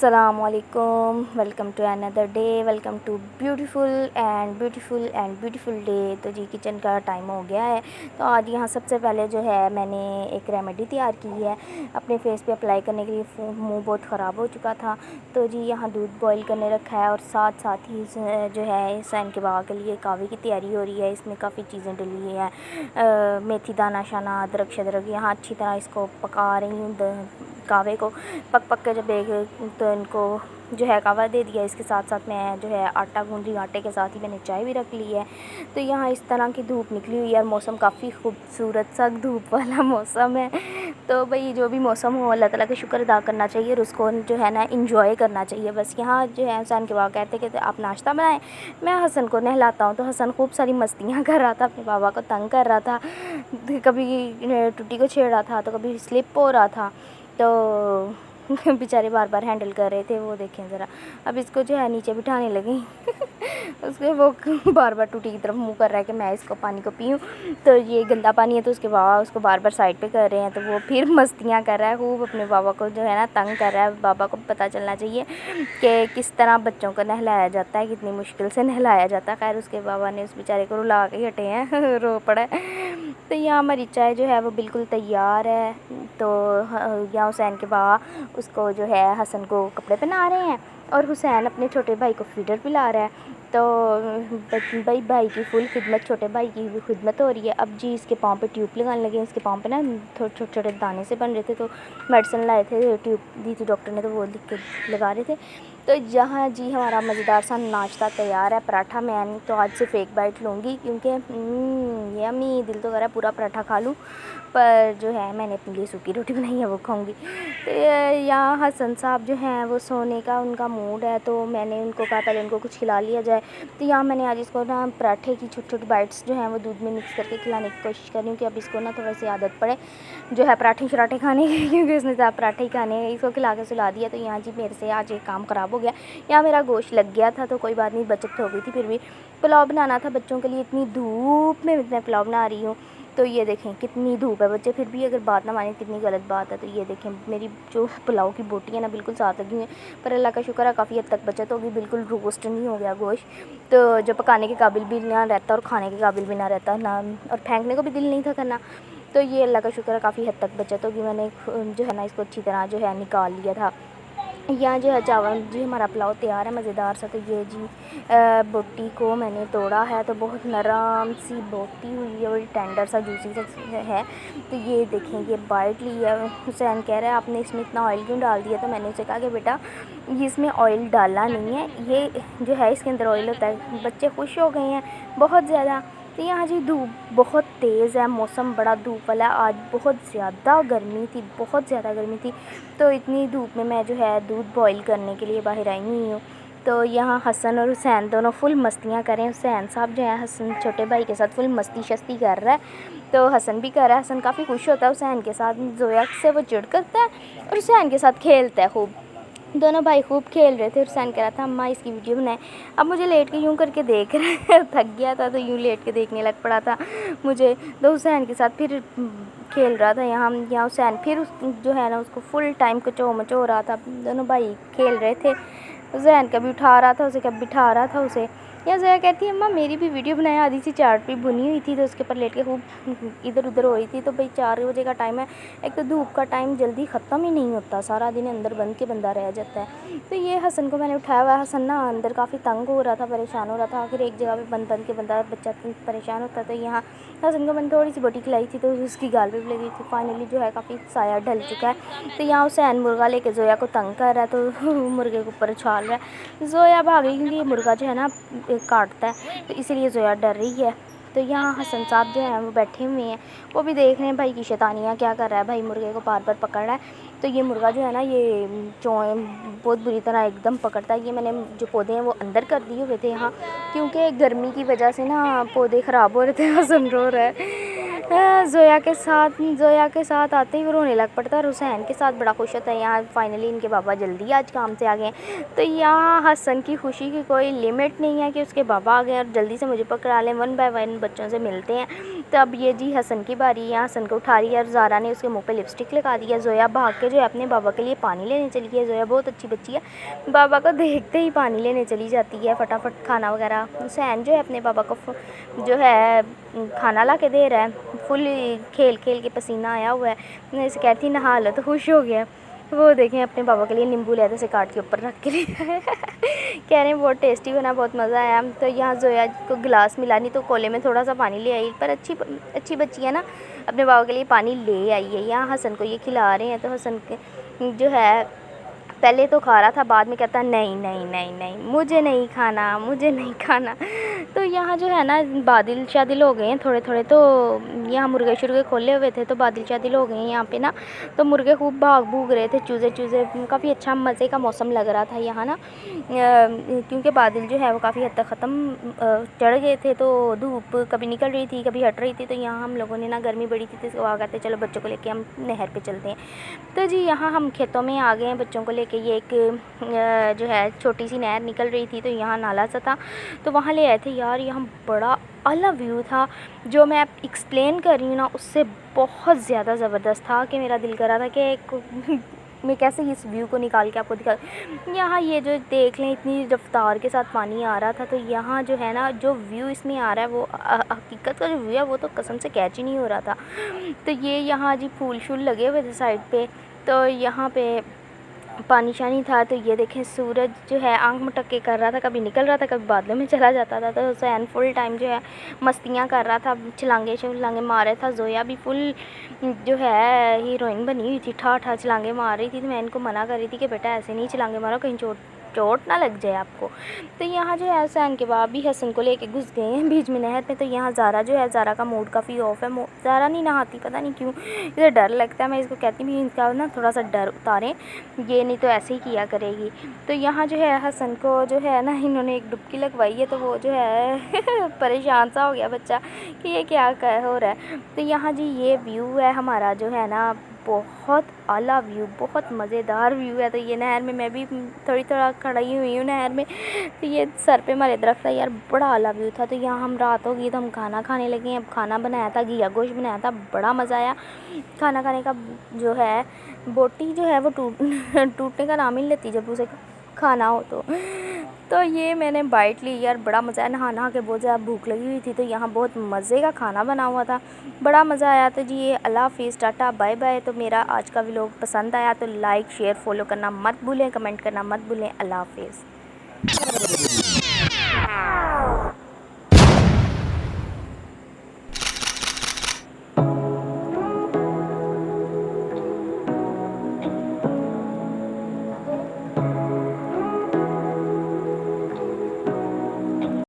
अस्सलामुअलैकुम, welcome to another day, welcome to beautiful day. तो जी किचन का टाइम हो गया है। तो आज यहाँ सबसे पहले जो है मैंने एक रेमेडी तैयार की है अपने फेस पे अप्लाई करने के लिए। मुंह बहुत ख़राब हो चुका था, तो जी यहाँ दूध बॉईल करने रखा है और साथ साथ ही जो है सैन के बाबा के लिए कावे की तैयारी हो रही है। इसमें काफ़ी चीज़ें डली हैं, मेथी दाना शाना अदरक शदरक। यहाँ अच्छी तरह इसको पका रही हूँ कावे को। पक के जब एक तो इनको जो है कावा दे दिया। इसके साथ साथ मैं जो है आटा गूंद रही हूँ, आटे के साथ ही मैंने चाय भी रख ली है। तो यहाँ इस तरह की धूप निकली हुई है और मौसम काफ़ी खूबसूरत सा धूप वाला मौसम है। तो भाई जो भी मौसम हो अल्लाह ताला का शुक्र अदा करना चाहिए और उसको जो है ना इंजॉय करना चाहिए। बस यहाँ जो है हसन के बाबा कहते आप नाश्ता बनाएं, मैं हसन को नहलाता हूँ। तो हसन खूब सारी मस्तियाँ कर रहा था, अपने बाबा को तंग कर रहा था, कभी टूटी को छेड़ रहा था तो कभी स्लिप हो रहा था। तो बेचारे बार बार हैंडल कर रहे थे। वो देखें ज़रा, अब इसको जो है नीचे बिठाने लगी उसके वो बार बार टूटी की तरफ मुंह कर रहा है कि मैं इसको पानी को पीऊँ। तो ये गंदा पानी है, तो उसके बाबा उसको बार बार साइड पे कर रहे हैं। तो वो फिर मस्तियाँ कर रहा है खूब, अपने बाबा को जो है ना तंग कर रहा है। बाबा को पता चलना चाहिए कि किस तरह बच्चों को नहलाया जाता है, कितनी मुश्किल से नहलाया जाता है। खैर उसके बाबा ने उस बेचारे को रुला के हटे हैं रो पड़ा है। तो यहाँ हमारी चाय जो है वो बिल्कुल तैयार है। तो यहाँ हुसैन के बाबा उसको जो है हसन को कपड़े पहना रहे हैं और हुसैन अपने छोटे भाई को फीडर पिला रहा है। तो भाई की फुल खिदमत, छोटे भाई की भी खिदमत हो रही है। अब जी इसके पाँव पे ट्यूब लगाने लगे। इसके पाँव पे ना थोड़े छोटे छोटे दाने से बन रहे थे, तो मेडिसिन लाए थे, ट्यूब दी थी डॉक्टर ने, तो वो लिख के लगा रहे थे। तो यहाँ जी हमारा मज़ेदार सा नाश्ता तैयार है। पराठा मैं तो आज सिर्फ एक बाइट लूँगी क्योंकि यम्मी दिल तो कर रहा है पूरा पराठा खा लूँ, पर जो है मैंने अपने लिए सूखी रोटी बनाई है वो खाऊंगी। तो यहाँ हसन साहब जो हैं वो सोने का उनका मूड है, तो मैंने उनको कहा पहले उनको कुछ खिला लिया जाए। तो यहाँ मैंने आज इसको ना पराठे की छोटी छोटी बाइट्स जो हैं वो दूध में मिक्स करके खिलाने की कोशिश कर रही हूँ कि अब इसको ना थोड़ा सी आदत पड़े जो है पराठे शराठे खाने की, क्योंकि उसने ज़्यादा पराठे ही खाने हैं। इसको खिला के सुला दिया। तो यहाँ जी मेरे से आज एक काम ख़राब हो गया। यहाँ मेरा गोश्त लग गया था, तो कोई बात नहीं, बचत हो गई थी। फिर भी पुलाव बनाना था बच्चों के लिए, इतनी धूप में मैं पुलाव बना रही हूँ। तो ये देखें कितनी धूप है, बच्चे फिर भी अगर बात ना माने कितनी गलत बात है। तो ये देखें मेरी जो पुलाव की बोटी है ना बिल्कुल साथ लगी हुई है, पर अल्लाह का शुक्र है काफ़ी हद तक बचत होगी, बिल्कुल रोस्ट नहीं हो गया गोश्त। तो जो पकाने के काबिल भी ना रहता और खाने के काबिल भी ना रहता ना, और फेंकने को भी दिल नहीं था करना। तो ये अल्लाह का शुक्र है काफ़ी हद तक बचत होगी। मैंने जो है ना इसको अच्छी तरह जो है निकाल लिया था। यहाँ जो है चावल जी हमारा पुलाव तैयार है मज़ेदार सा। तो ये जी बोटी को मैंने तोड़ा है, तो बहुत नरम सी बोटी हुई है, बड़ी टेंडर सा जूसी सा है। तो ये देखें ये बाइट ली है। हुसैन कह रहा है आपने इसमें इतना ऑयल क्यों डाल दिया। तो मैंने उसे कहा कि बेटा ये इसमें ऑयल डालना नहीं है, ये जो है इसके अंदर ऑयल होता है। बच्चे खुश हो गए हैं बहुत ज़्यादा। तो यहाँ जी धूप बहुत तेज़ है, मौसम बड़ा धूप वाला है। आज बहुत ज़्यादा गर्मी थी, बहुत ज़्यादा गर्मी थी। तो इतनी धूप में मैं जो है दूध बॉईल करने के लिए बाहर आई हुई हूँ। तो यहाँ हसन और हुसैन दोनों फुल मस्तियाँ करें। हुसैन साहब जो है हसन छोटे भाई के साथ फुल मस्ती शस्ती कर रहा है। तो हसन भी कर रहा है। हसन काफ़ी खुश होता है हुसैन के साथ, जोया से वो चिढ़ करता है और हुसैन के साथ खेलता है खूब। दोनों भाई खूब खेल रहे थे। हुसैन कह रहा था अम्मा इसकी वीडियो बनाए। अब मुझे लेट के यूँ करके देख रहे हैं थक गया था, तो यूँ लेट के देखने लग पड़ा था मुझे। तो हुसैन के साथ फिर खेल रहा था। यहाँ हुसैन फिर जो है ना उसको फुल टाइम कचो मचो रहा था। दोनों भाई खेल रहे थे। हुसैन कभी उठा रहा था उसे, कभी बिठा रहा था उसे। या जोया कहती है अम्मा मेरी भी वीडियो बनाया, आधी सी चाट भी भुनी हुई थी, तो उसके ऊपर लेट के खूब इधर उधर हो रही थी। तो भाई 4 बजे का टाइम है, एक तो धूप का टाइम जल्दी ख़त्म ही नहीं होता, सारा दिन अंदर बंद के बंदा रह जाता है। तो ये हसन को मैंने उठाया हुआ। हसन ना अंदर काफ़ी तंग हो रहा था, परेशान हो रहा था। आखिर एक जगह पे बंद के बंदा बच्चा परेशान होता। तो यहाँ हसन को मैंने थोड़ी सी बोटी खिलाई थी, तो उसकी गाल पे भी लगी थी। फाइनली जो है काफ़ी साया ढल चुका है। तो यहाँ हुसैन मुर्गा लेके जोया को तंग कर रहा है, तो मुर्गे के ऊपर उछाल रहा है। जोया भागी क्योंकि ये मुर्गा जो है ना काटता है, तो इसीलिए जोया डर रही है। तो यहाँ हसन साहब जो हैं वो बैठे हुए हैं, वो भी देख रहे हैं भाई की शैतानियाँ क्या कर रहा है। भाई मुर्गे को बार बार पकड़ रहा है। तो ये मुर्गा जो है ना ये चोएँ बहुत बुरी तरह एकदम पकड़ता है। ये मैंने जो पौधे हैं वो अंदर कर दिए हुए थे यहाँ, क्योंकि गर्मी की वजह से ना पौधे ख़राब हो रहे थे। हसन रो रहा है। जोया के साथ आते ही वो रोने लग पड़ता है। हुसैन के साथ बड़ा खुश होता है। यहाँ फाइनली इनके बाबा जल्दी आज काम से आ गए। तो यहाँ हसन की खुशी की कोई लिमिट नहीं है कि उसके बाबा आ गए और जल्दी से मुझे पकड़ा लें। 1 बाय 1 बच्चों से मिलते हैं। तब ये जी हसन की बारी है, हसन को उठा रही है और ज़ारा ने उसके मुंह पे लिपस्टिक लगा दी है। ज़ोया भाग के जो है अपने बाबा के लिए पानी लेने चली है। ज़ोया बहुत अच्छी बच्ची है, बाबा को देखते ही पानी लेने चली जाती है, फटाफट खाना वगैरह। हुसैन जो है अपने बाबा को जो है खाना ला के दे रहा है, फुल खेल खेल के पसीना आया हुआ है। मैं इसे कहती नहा लो तो खुश हो गया। वो देखें अपने पापा के लिए नींबू लेते से काट के ऊपर रख के लिए कह रहे हैं बहुत टेस्टी बना, बहुत मज़ा आया। तो यहाँ जोया को गिलास मिला, नहीं तो कोले में थोड़ा सा पानी ले आई, पर अच्छी बच्ची है ना, अपने पापा के लिए पानी ले आई है। यहाँ हसन को ये खिला रहे हैं, तो हसन के जो है पहले तो खा रहा था, बाद में कहता नहीं नहीं नहीं नहीं मुझे नहीं खाना, मुझे नहीं खाना। तो यहाँ जो है ना बादल शादिल हो गए हैं थोड़े थोड़े, तो यहाँ मुर्गे शुर्गे खोले हुए थे तो बादल शादिल हो गए हैं यहाँ पे ना। तो मुर्गे खूब भाग भूग रहे थे, चूज़े काफ़ी अच्छा मज़े का मौसम लग रहा था यहाँ ना, क्योंकि बादल जो है वो काफ़ी हद तक ख़त्म चढ़ गए थे। तो धूप कभी निकल रही थी कभी हट रही थी। तो यहाँ हम लोगों ने ना गर्मी बड़ी थी तो आ गए थे, चलो बच्चों को लेके हम नहर पे चलते हैं। तो जी यहाँ हम खेतों में आ गए हैं बच्चों को लेके। ये एक जो है छोटी सी नहर निकल रही थी, तो यहाँ नाला सा था, तो वहाँ ले आए थे। यार यहाँ बड़ा अला व्यू था, जो मैं एक्सप्लेन कर रही हूँ ना उससे बहुत ज़्यादा ज़बरदस्त था कि मेरा दिल कर रहा था कि मैं कैसे इस व्यू को निकाल के आपको दिखा। यहाँ ये जो देख लें इतनी रफ्तार के साथ पानी आ रहा था, तो यहाँ जो है ना जो व्यू इसमें आ रहा है वो हकीकत का जो व्यू है वो तो कसम से कैच ही नहीं हो रहा था। तो ये यहाँ जी फूल शूल लगे हुए थे साइड पे, तो यहाँ पे पानी शानी था। तो ये देखें सूरज जो है आंख मटक के कर रहा था, कभी निकल रहा था कभी बादलों में चला जाता था। तो हुसैन फुल टाइम जो है मस्तियाँ कर रहा था, छलांगे मार रहा था। ज़ोया भी फुल जो है हीरोइन बनी हुई थी, ठा छलांगे मार रही थी। तो मैं इनको मना कर रही थी कि बेटा ऐसे नहीं छलांगे मारो, कहीं चोट ना लग जाए आपको। तो यहाँ जो है हुसैन के बाप भी हसन को लेके घुस गए हैं बीच में नहर में। तो यहाँ ज़ारा जो है, ज़ारा का मूड काफ़ी ऑफ है, ज़ारा नहीं नहाती, पता नहीं क्यों, इसे डर लगता है। मैं इसको कहती भी इनका ना थोड़ा सा डर उतारें, ये नहीं तो ऐसे ही किया करेगी। तो यहाँ जो है हसन को जो है ना इन्होंने एक डुबकी लगवाई है, तो वो जो है परेशान सा हो गया बच्चा कि ये क्या हो रहा है। तो यहाँ जी ये व्यू है हमारा जो है ना, बहुत आला व्यू, बहुत मज़ेदार व्यू है। तो ये नहर में मैं भी थोड़ा खड़ी हुई हूँ नहर में, तो ये सर पे हमारे दरख्त है यार, बड़ा आला व्यू था। तो यहाँ हम रात हो गई तो हम खाना खाने लगे हैं। अब खाना बनाया था, घिया गोश्त बनाया था, बड़ा मज़ा आया खाना खाने का। जो है बोटी जो है वो टूटने का नाम ही नहीं लेती जब उसे खाना हो तो ये मैंने बाइट ली यार, बड़ा मज़ा आया। नहा के बहुत ज़्यादा भूख लगी हुई थी, तो यहाँ बहुत मज़े का खाना बना हुआ था, बड़ा मज़ा आया। तो जी ये अल्लाह हाफिज़, टाटा बाय बाय। तो मेरा आज का व्लॉग पसंद आया तो लाइक शेयर फॉलो करना मत भूलें, कमेंट करना मत भूलें। अल्लाह हाफिज़।